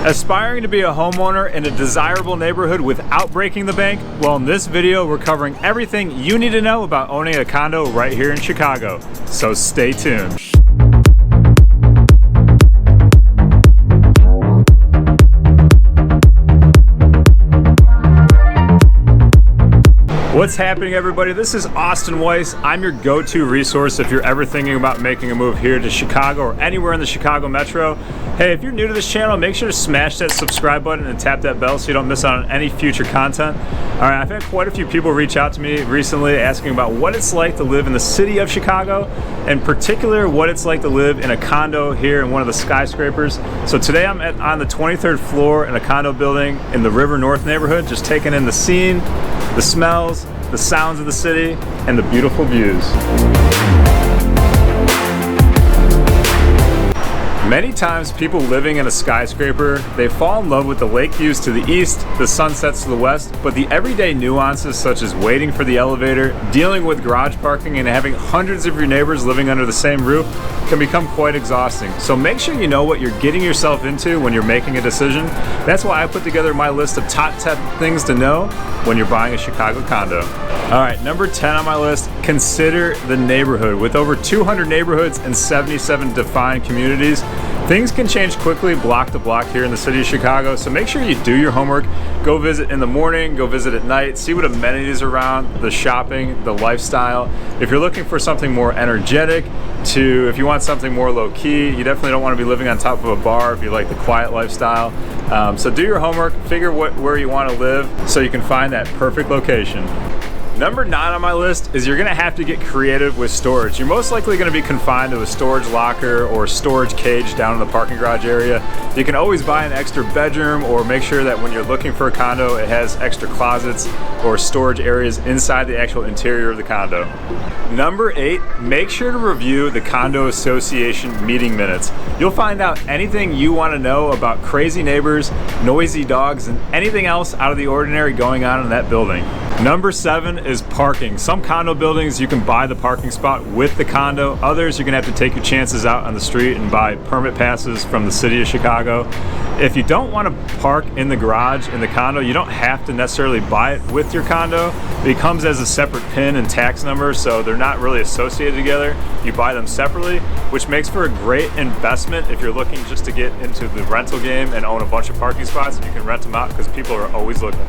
Aspiring to be a homeowner in a desirable neighborhood without breaking the bank? Well, in this video, we're covering everything you need to know about owning a condo right here in Chicago. So stay tuned. What's happening, everybody? This is Austin Weiss. I'm your go-to resource if you're ever thinking about making a move here to Chicago or anywhere in the Chicago metro. Hey, if you're new to this channel, make sure to smash that subscribe button and tap that bell so you don't miss out on any future content. All right, I've had quite a few people reach out to me recently asking about what it's like to live in the city of Chicago, in particular what it's like to live in a condo here in one of the skyscrapers. So today I'm on the 23rd floor in a condo building in the River North neighborhood, just taking in the scene, the smells, the sounds of the city, and the beautiful views. Many times people living in a skyscraper, they fall in love with the lake views to the east, the sunsets to the west, but the everyday nuances such as waiting for the elevator, dealing with garage parking, and having hundreds of your neighbors living under the same roof can become quite exhausting. So make sure you know what you're getting yourself into when you're making a decision. That's why I put together my list of top 10 things to know when you're buying a Chicago condo. All right, number 10 on my list, consider the neighborhood. With over 200 neighborhoods and 77 defined communities, things can change quickly block to block here in the city of Chicago, so make sure you do your homework. Go visit in the morning, go visit at night, see what amenities are around, the shopping, the lifestyle. If you're looking for something more energetic, if you want something more low-key, you definitely don't want to be living on top of a bar if you like the quiet lifestyle. So do your homework, figure where you want to live so you can find that perfect location. Number 9 on my list is you're gonna have to get creative with storage. You're most likely gonna be confined to a storage locker or storage cage down in the parking garage area. You can always buy an extra bedroom or make sure that when you're looking for a condo, it has extra closets or storage areas inside the actual interior of the condo. Number 8, make sure to review the condo association meeting minutes. You'll find out anything you wanna know about crazy neighbors, noisy dogs, and anything else out of the ordinary going on in that building. Number 7 is parking. Some condo buildings you can buy the parking spot with the condo. Others you're gonna have to take your chances out on the street and buy permit passes from the city of Chicago. If you don't want to park in the garage in the condo, you don't have to necessarily buy it with your condo. It comes as a separate PIN and tax number, so they're not really associated together. You buy them separately, which makes for a great investment if you're looking just to get into the rental game and own a bunch of parking spots. You can rent them out because people are always looking.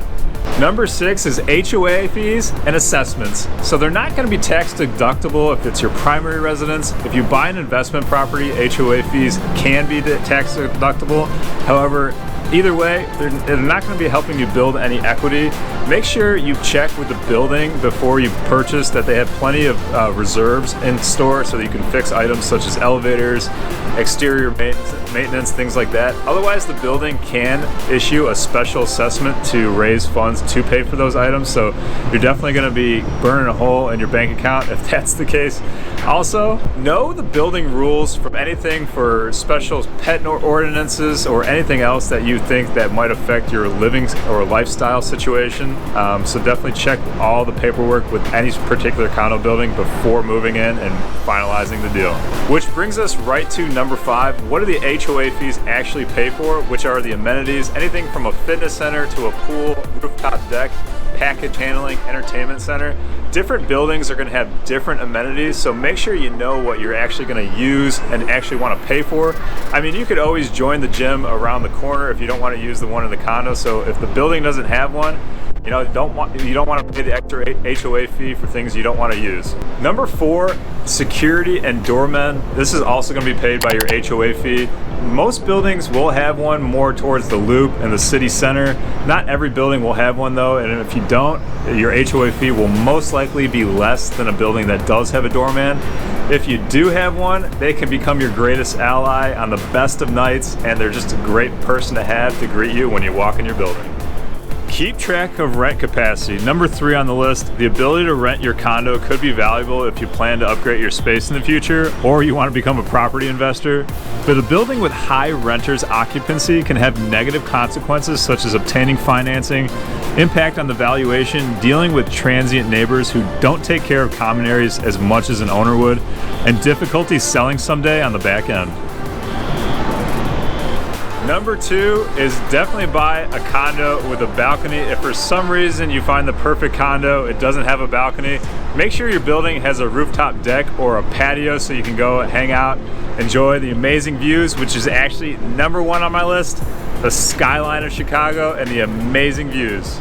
Number 6 is HOA fees and assessments. So they're not going to be tax deductible if it's your primary residence. If you buy an investment property, HOA fees can be tax deductible. However, either way, they're not going to be helping you build any equity. Make sure you check with the building before you purchase that they have plenty of reserves in store so that you can fix items such as elevators, exterior maintenance, things like that. Otherwise, the building can issue a special assessment to raise funds to pay for those items. So you're definitely going to be burning a hole in your bank account if that's the case. Also, know the building rules from anything for special pet ordinances or anything else that you think that might affect your living or lifestyle situation. So definitely check all the paperwork with any particular condo building before moving in and finalizing the deal. Which brings us right to number 5. What do the HOA fees actually pay for? Which are the amenities? Anything from a fitness center to a pool, rooftop deck, package handling, entertainment center. Different buildings are going to have different amenities, so make sure you know what you're actually going to use and actually want to pay for. I mean, you could always join the gym around the corner if you don't want to use the one in the condo. So if the building doesn't have one, you don't want to pay the extra HOA fee for things you don't want to use. Number 4, security and doormen. This is also going to be paid by your HOA fee. Most buildings will have one more towards the loop and the city center. Not every building will have one though, and if you don't, your HOA fee will most likely be less than a building that does have a doorman. If you do have one, they can become your greatest ally on the best of nights, and they're just a great person to have to greet you when you walk in your building. Keep track of rent capacity. Number 3 on the list, the ability to rent your condo could be valuable if you plan to upgrade your space in the future or you want to become a property investor. But a building with high renters occupancy can have negative consequences such as obtaining financing, impact on the valuation, dealing with transient neighbors who don't take care of common areas as much as an owner would, and difficulty selling someday on the back end. Number 2 is definitely buy a condo with a balcony. If for some reason you find the perfect condo, it doesn't have a balcony, make sure your building has a rooftop deck or a patio so you can go hang out, enjoy the amazing views, which is actually number 1 on my list, the skyline of Chicago and the amazing views.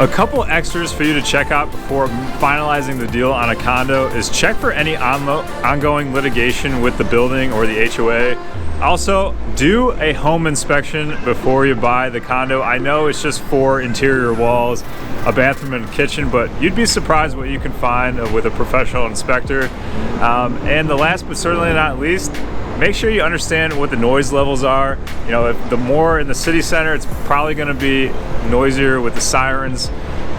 A couple extras for you to check out before finalizing the deal on a condo is check for any ongoing litigation with the building or the HOA. Also, do a home inspection before you buy the condo. I know it's just 4 interior walls, a bathroom and a kitchen, but you'd be surprised what you can find with a professional inspector. And the last but certainly not least, make sure you understand what the noise levels are. You know, if the more in the city center, it's probably going to be noisier with the sirens,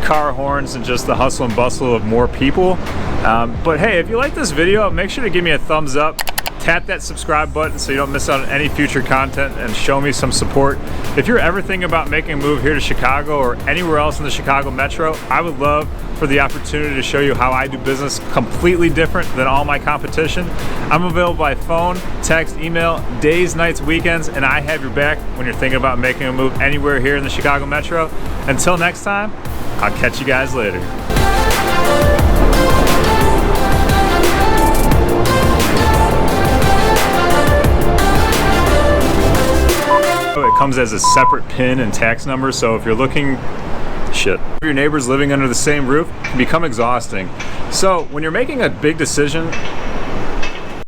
car horns, and just the hustle and bustle of more people. But hey, if you like this video, make sure to give me a thumbs up. Tap that subscribe button so you don't miss out on any future content and show me some support. If you're ever thinking about making a move here to Chicago or anywhere else in the Chicago metro, I would love for the opportunity to show you how I do business completely different than all my competition. I'm available by phone, text, email, days, nights, weekends, and I have your back when you're thinking about making a move anywhere here in the Chicago metro. Until next time, I'll catch you guys later. It comes as a separate PIN and tax number, so if you're looking, shit. If your neighbors living under the same roof can become exhausting. So when you're making a big decision,